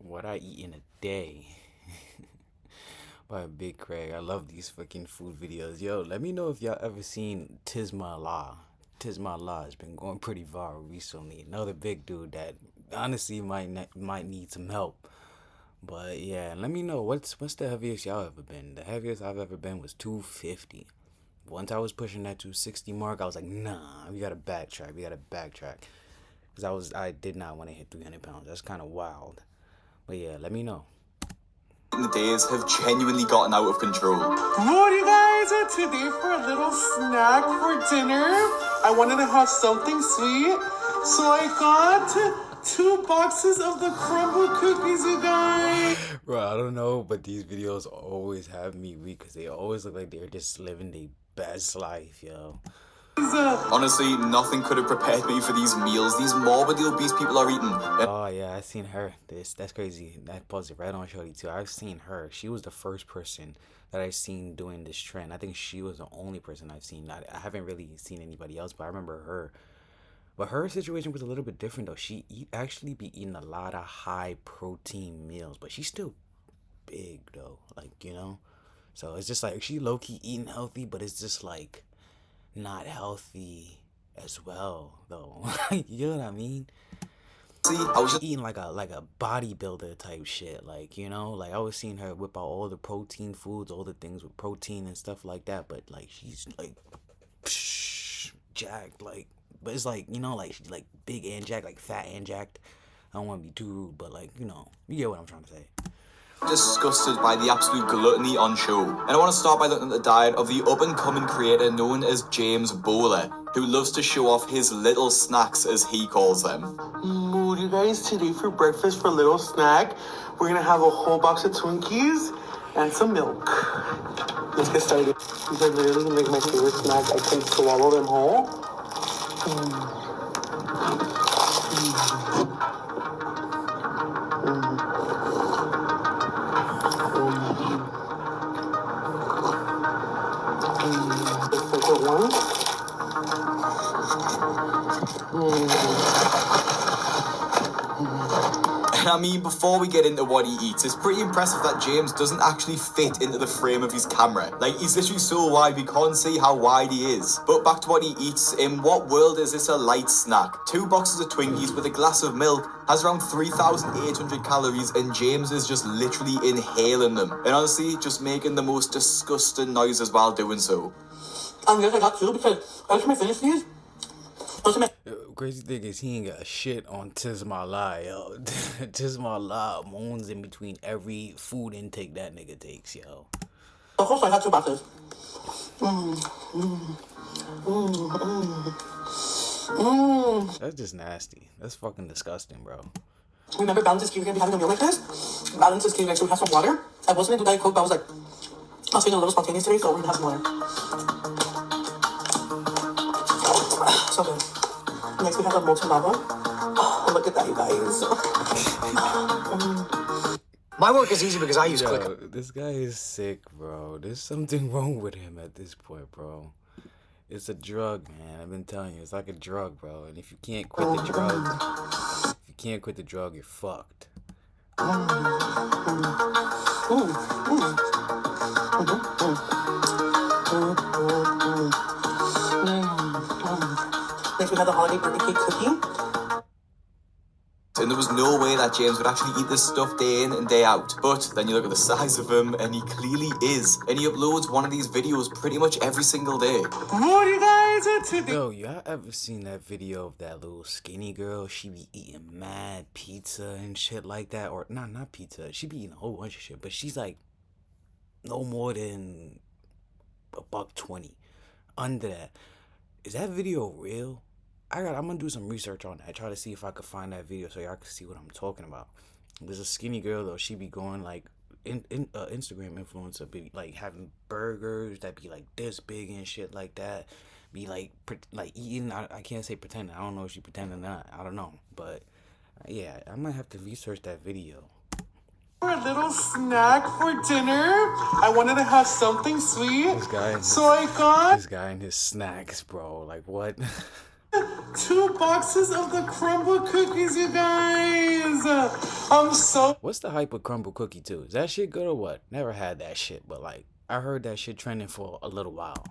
What I eat in a day by Big Craig. I love these fucking food videos. Yo, let me know if y'all ever seen Tisma La. Tisma La has been going pretty viral recently. Another big dude that honestly might need some help. But yeah, let me know what's the heaviest y'all ever been. The heaviest I've ever been was 250. Once I was pushing that 260 mark, I was like, nah, we gotta backtrack. We gotta backtrack. Cause I did not want to hit 300 pounds. That's kind of wild. But yeah, let me know. The days have genuinely gotten out of control. What you guys are today for a little snack for dinner? I wanted to have something sweet, so I got 2 boxes of the crumble cookies, you guys. Bro, I don't know, but these videos always have me weak because they always look like they're just living their best life, yo. Honestly, nothing could have prepared me for these meals these morbidly obese people are eating. Oh yeah, I seen her. That's crazy. That posted right on Shorty too. I've seen her. She was the first person that I've seen doing this trend. I think she was the only person I've seen. I haven't really seen anybody else, but I remember her. But her situation was a little bit different though. Actually be eating a lot of high protein meals, but she's still big though. Like, you know? So it's just like she low key eating healthy, but it's just like not healthy as well though. You know what I mean? See, I was just Eating like a bodybuilder type shit, like, you know, like I was seeing her whip out all the protein foods, all the things with protein and stuff like that, but like she's like jacked, like, but it's like, you know, like she's like big and jacked, like fat and jacked. I don't want to be too rude, but like, you know, you get what I'm trying to say. disgusted by the absolute gluttony on show. And I want to start by looking at the diet of the up-and-coming creator known as James Bowler, who loves to show off his little snacks, as he calls them. What you guys today for breakfast for a little snack? We're gonna have a whole box of Twinkies and some milk. Let's get started. These are literally gonna make my favorite snack. I can swallow them whole. The second one. And I mean, before we get into what he eats, it's pretty impressive that James doesn't actually fit into the frame of his camera. Like, he's literally so wide, we can't see how wide he is. But back to what he eats, in what world is this a light snack? 2 boxes of Twinkies with a glass of milk has around 3,800 calories, and James is just literally inhaling them. And honestly, just making the most disgusting noises while doing so. And yes, I got 2 because every time I finish these, Crazy thing is he ain't got shit on Tisma La, yo. Tisma La moans in between every food intake that nigga takes, yo. of course I got 2 boxes. That's just nasty. That's fucking disgusting, bro. Remember Balance is cute, we're gonna be having a meal like this? Balance is cute, like, so we have some water. I wasn't gonna do Diet Coke, but I was like, I was feeling a little spontaneous today, so we're gonna have some water. So good. Next we have the molten lava. Oh, look at that, you guys. My work is easy because I use Click. Yo, this guy is sick, bro. There's something wrong with him at this point, bro. It's a drug, man. I've been telling you, it's like a drug, bro. And if you can't quit the drug, you're fucked. Next we have the holiday birthday cake cookie. And there was no way that James would actually eat this stuff day in and day out. But then you look at the size of him, and he clearly is. And he uploads one of these videos pretty much every single day. What you guys are today? Yo, y'all ever seen that video of that little skinny girl? She be eating mad pizza and shit like that. Or, not pizza. She be eating a whole bunch of shit. But she's like no more than $120. Under that. Is that video real? I'm gonna do some research on that. Try to see if I could find that video so y'all can see what I'm talking about. There's a skinny girl though. She be going like Instagram influencer, be like having burgers that be like this big and shit like that. Be like eating. I can't say pretending. I don't know if she pretending or not. I don't know. But yeah, I might have to research that video. For a little snack for dinner. I wanted to have something sweet. So I got this guy and his snacks, bro. Like what? 2 boxes of the crumble cookies, you guys. I'm so What's the hype with crumble cookie too? Is that shit good or what? Never had that shit, but like I heard that shit trending for a little while.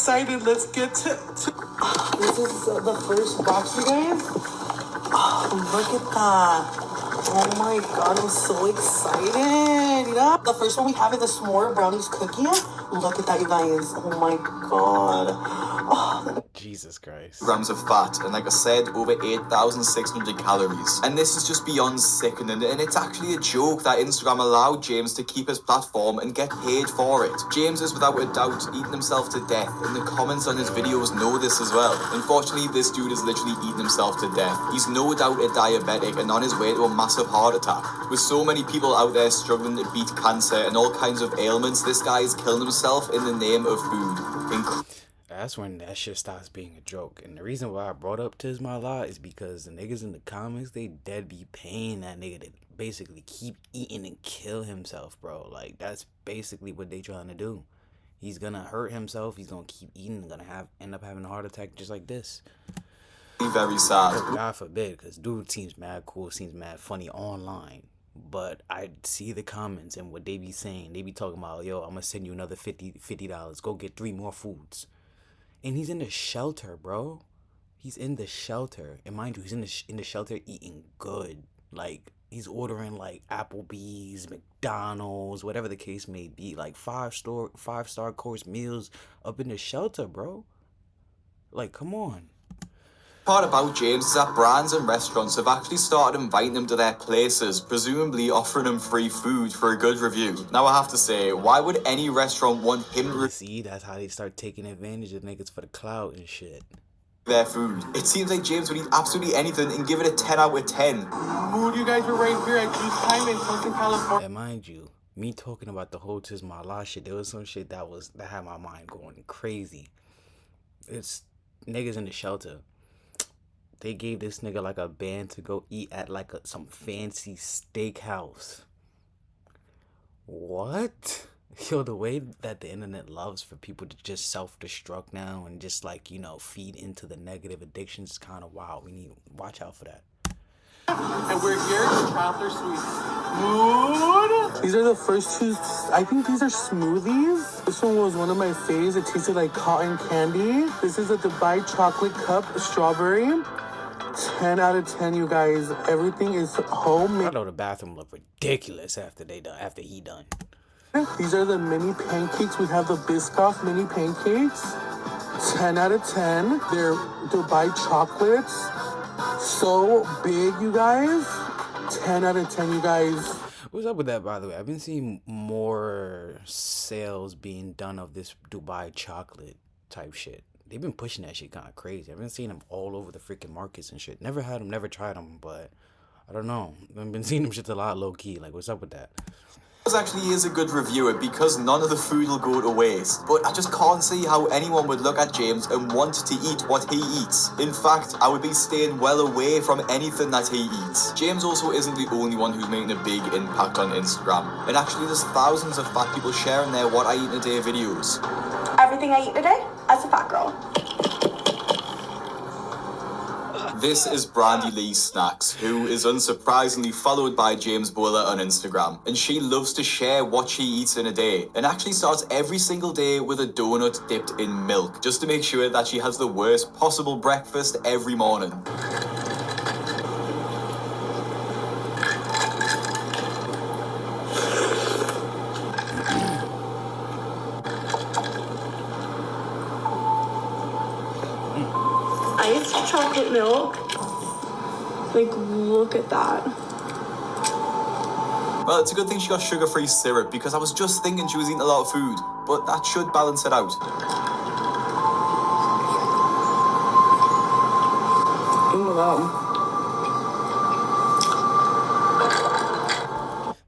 excited. Let's get to this is the first box, you guys. Oh, look at that. Oh my god, I'm so excited. You know? The first one we have is the s'more brownies cookie. Look at that, you guys. Oh my god. Jesus Christ. grams of fat and, like I said, over 8,600 calories. And this is just beyond sickening, and it's actually a joke that Instagram allowed James to keep his platform and get paid for it. James is without a doubt eating himself to death, and the comments on his videos know this as well. Unfortunately, this dude is literally eating himself to death. He's no doubt a diabetic and on his way to a massive heart attack. With so many people out there struggling to beat cancer and all kinds of ailments, this guy is killing himself in the name of food. That's when that shit stops being a joke. And the reason why I brought up Tismala is because the niggas in the comments, they dead be paying that nigga to basically keep eating and kill himself, bro. Like, that's basically what they trying to do. He's gonna hurt himself, he's gonna keep eating, and gonna end up having a heart attack just like this. Very sad. God forbid, because dude seems mad cool, seems mad funny online. But I see the comments and what they be saying. They be talking about, yo, I'm gonna send you another $50. Go get 3 more foods. And he's in the shelter, bro. He's in the shelter. And mind you, he's in the shelter eating good. Like, he's ordering, like, Applebee's, McDonald's, whatever the case may be. Like, five-star course meals up in the shelter, bro. Like, come on. Part about James is that brands and restaurants have actually started inviting him to their places, presumably offering him free food for a good review. Now I have to say, why would any restaurant want him to See, that's how they start taking advantage of niggas for the clout and shit. their food? It seems like James would eat absolutely anything and give it a 10 out of 10. Mood, you guys were right here at Juice Time in Southern California. And mind you, me talking about the whole Tismala shit, there was some shit that had my mind going crazy. It's niggas in the shelter. They gave this nigga like a band to go eat at like some fancy steakhouse. What? Yo, the way that the internet loves for people to just self-destruct now and just like, you know, feed into the negative addictions is kind of wild. We need to watch out for that. And we're here at Traveler Sweets. Mood. These are the first two. I think these are smoothies. This one was one of my faves. It tasted like cotton candy. This is a Dubai chocolate cup strawberry. 10 out of 10, you guys. Everything is homemade. I know the bathroom looked ridiculous after he done. These are the mini pancakes. We have the Biscoff mini pancakes. 10 out of 10. They're Dubai chocolates. So big, you guys. 10 out of 10, you guys. What's up with that, by the way? I've been seeing more sales being done of this Dubai chocolate type shit. They've been pushing that shit kind of crazy. I've been seeing them all over the freaking markets and shit. Never had them, never tried them, but I don't know. I've been seeing them shit a lot low key. Like, what's up with that? This actually is a good reviewer because none of the food will go to waste. But I just can't see how anyone would look at James and want to eat what he eats. In fact, I would be staying well away from anything that he eats. James also isn't the only one who's making a big impact on Instagram. And actually there's thousands of fat people sharing their what I eat in a day videos. Everything I eat today as a fat girl. This is Brandy Lee Snacks, who is unsurprisingly followed by James Bowler on Instagram. And she loves to share what she eats in a day, and actually starts every single day with a donut dipped in milk, just to make sure that she has the worst possible breakfast every morning. Iced chocolate milk. Like, look at that. Well, it's a good thing she got sugar-free syrup, because I was just thinking she was eating a lot of food, but that should balance it out.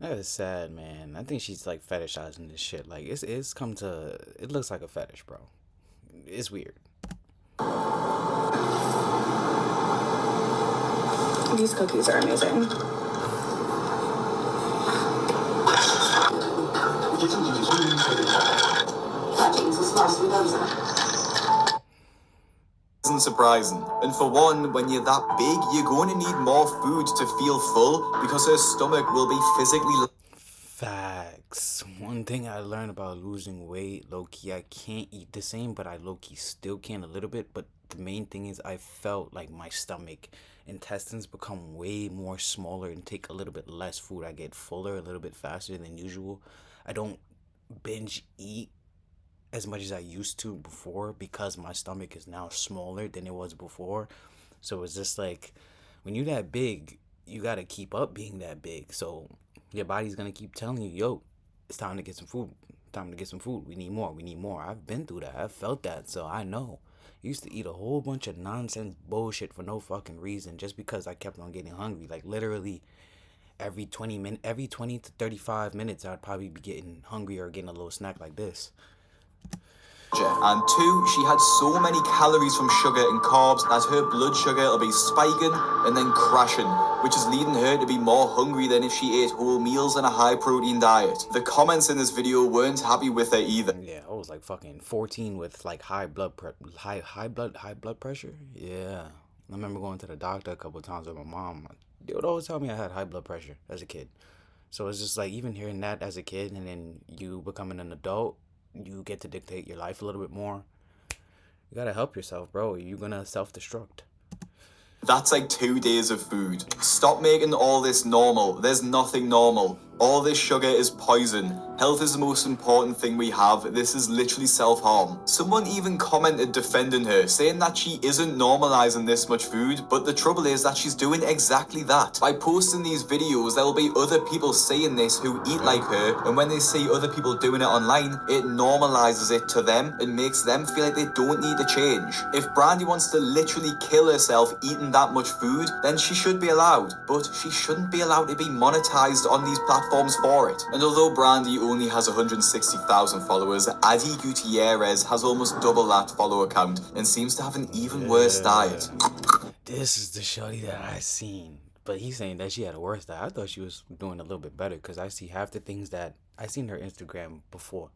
That is sad, man. I think she's like fetishizing this shit. Like, it's come to, it looks like a fetish, bro. It's weird. These cookies are amazing. isn't surprising. And for one, when you're that big, you're going to need more food to feel full because her stomach will be physically... Facts. One thing I learned about losing weight, low-key, I can't eat the same, but I low-key still can a little bit. But the main thing is I felt like my stomach, intestines become way more smaller and take a little bit less food. I get fuller a little bit faster than usual. I don't binge eat as much as I used to before because my stomach is now smaller than it was before. So it's just like when you're that big, you gotta keep up being that big. So your body's gonna keep telling you, yo, it's time to get some food. Time to get some food. We need more. We need more. I've been through that. I've felt that. So I know. I used to eat a whole bunch of nonsense bullshit for no fucking reason just because I kept on getting hungry. Like literally every 20 to 35 minutes I'd probably be getting hungry or getting a little snack like this. And two, she had so many calories from sugar and carbs that her blood sugar will be spiking and then crashing, which is leading her to be more hungry than if she ate whole meals and a high protein diet. The comments in this video weren't happy with her either. Yeah, I was like fucking 14 with like high blood pressure. Yeah, I remember going to the doctor a couple of times with my mom. They would always tell me I had high blood pressure as a kid. So it's just like even hearing that as a kid and then you becoming an adult, you get to dictate your life a little bit more. You gotta help yourself, bro. You're gonna self-destruct. That's like 2 days of food. Stop making all this normal. There's nothing normal. All this sugar is poison. Health is the most important thing we have. This is literally self-harm. Someone even commented defending her, saying that she isn't normalizing this much food, but the trouble is that she's doing exactly that. By posting these videos, there will be other people saying this who eat like her, and when they see other people doing it online, it normalizes it to them and makes them feel like they don't need to change. If Brandy wants to literally kill herself eating that much food, then she should be allowed, but she shouldn't be allowed to be monetized on these platforms for it. And although Brandy only has 160,000 followers, Adi Gutierrez has almost double that follower count and seems to have an even worse diet. This is the shorty that I seen. But he's saying that she had a worse diet. I thought she was doing a little bit better because I see half the things that I seen her Instagram before.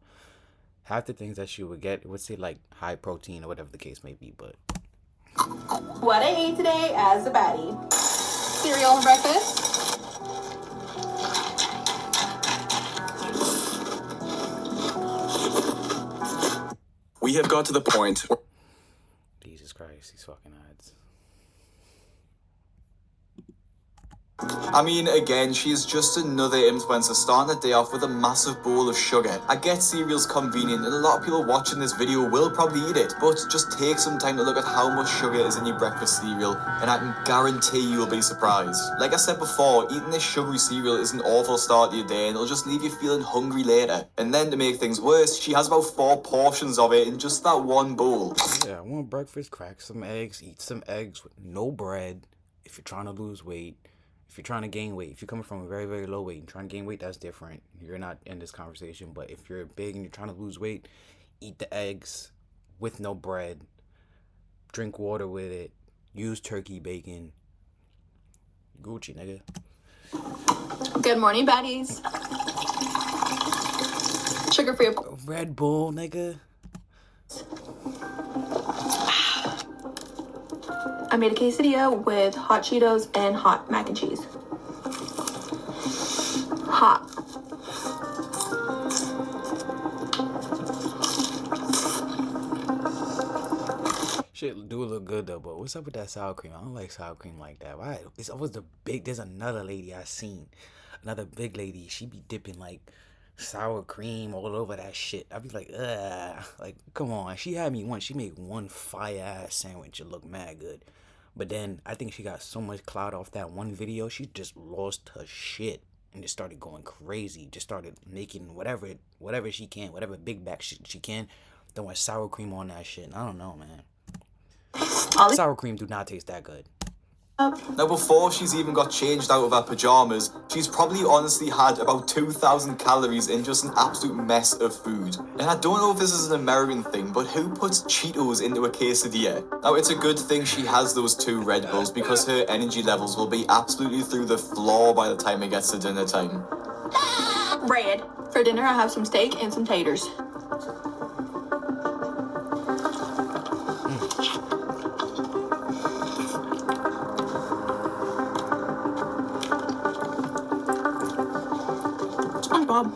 Half the things that she would get, it would say like high protein or whatever the case may be, but what I ate today as a baddie. Cereal for breakfast. We have got to the point where Jesus Christ, these fucking ads. I mean, again, she is just another influencer starting the day off with a massive bowl of sugar. I get cereal's convenient and a lot of people watching this video will probably eat it, but just take some time to look at how much sugar is in your breakfast cereal and I can guarantee you'll be surprised. Like I said before, eating this sugary cereal is an awful start to your day and it'll just leave you feeling hungry later. And then to make things worse, she has about 4 portions of it in just that one bowl. Yeah, I want breakfast, crack some eggs, eat some eggs with no bread if you're trying to lose weight. If you're trying to gain weight, if you're coming from a very, very low weight and trying to gain weight, that's different. You're not in this conversation. But if you're big and you're trying to lose weight, eat the eggs with no bread. Drink water with it. Use turkey bacon. Gucci, nigga. Good morning, baddies. Sugar-free. Red Bull, nigga. I made a quesadilla with hot Cheetos and hot mac and cheese. Hot. Shit do look good though, but what's up with that sour cream? I don't like sour cream like that. Why? It's always there's another lady I seen. Another big lady. She be dipping like sour cream all over that shit. I'd be like, ugh. Like, come on. She had me once. She made one fire ass sandwich. It looked mad good. But then I think she got so much clout off that one video, she just lost her shit and just started going crazy. Just started making whatever she can, whatever big bag shit she can, throwing sour cream on that shit. I don't know, man. Sour cream do not taste that good. Now, before she's even got changed out of her pajamas, she's probably honestly had about 2,000 calories in just an absolute mess of food. And I don't know if this is an American thing, but who puts Cheetos into a quesadilla? Now, it's a good thing she has those 2 Red Bulls because her energy levels will be absolutely through the floor by the time it gets to dinner time. Red. For dinner, I have some steak and some taters. Bob.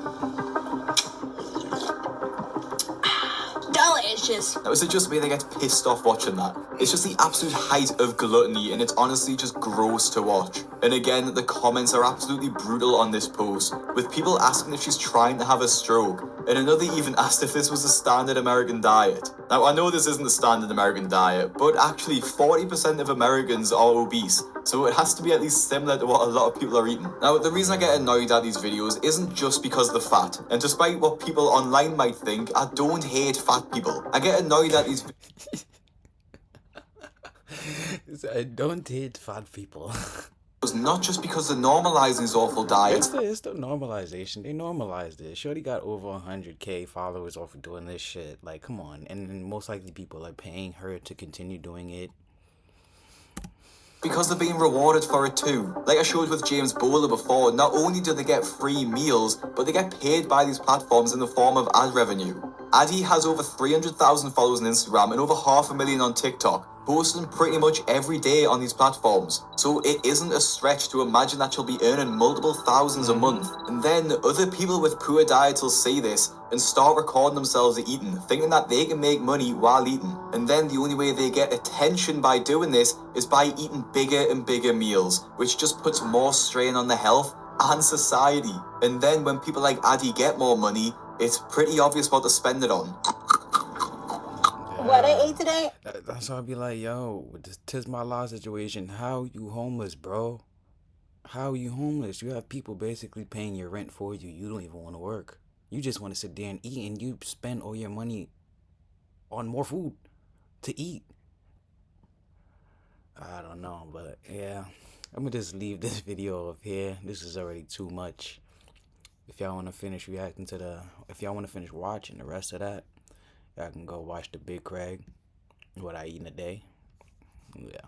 Delicious. Now, is it just me that gets pissed off watching that? It's just the absolute height of gluttony, and it's honestly just gross to watch. And again, the comments are absolutely brutal on this post, with people asking if she's trying to have a stroke, and another even asked if this was a standard American diet. Now, I know this isn't the standard American diet, but actually 40% of Americans are obese, so it has to be at least similar to what a lot of people are eating. Now, the reason I get annoyed at these videos isn't just because of the fat, and despite what people online might think, I don't hate fat people. I get annoyed at these I don't hate fat people. videos not just because they're normalizing these awful diets. It's the normalization. They normalized it. Shorty got over 100K followers off of doing this shit. Like, come on. And most likely people are paying her to continue doing it. Because they're being rewarded for it too. Like I showed with James Bowler before, not only do they get free meals, but they get paid by these platforms in the form of ad revenue. Addy has over 300,000 followers on Instagram and over 500,000 on TikTok, posting pretty much every day on these platforms. So it isn't a stretch to imagine that she'll be earning multiple thousands a month. And then other people with poor diets will see this and start recording themselves eating, thinking that they can make money while eating. And then the only way they get attention by doing this is by eating bigger and bigger meals, which just puts more strain on the health and society. And then when people like Addy get more money, it's pretty obvious what to spend it on. What I ate today? That's why I be like, yo, tis my law situation. How you homeless, bro? How you homeless? You have people basically paying your rent for you. You don't even want to work. You just want to sit there and eat, and you spend all your money on more food to eat. I don't know, but yeah. I'm gonna just leave this video up here. This is already too much. If y'all want to finish if y'all want to finish watching the rest of that, y'all can go watch the Big Craig, what I eat in a day. Yeah.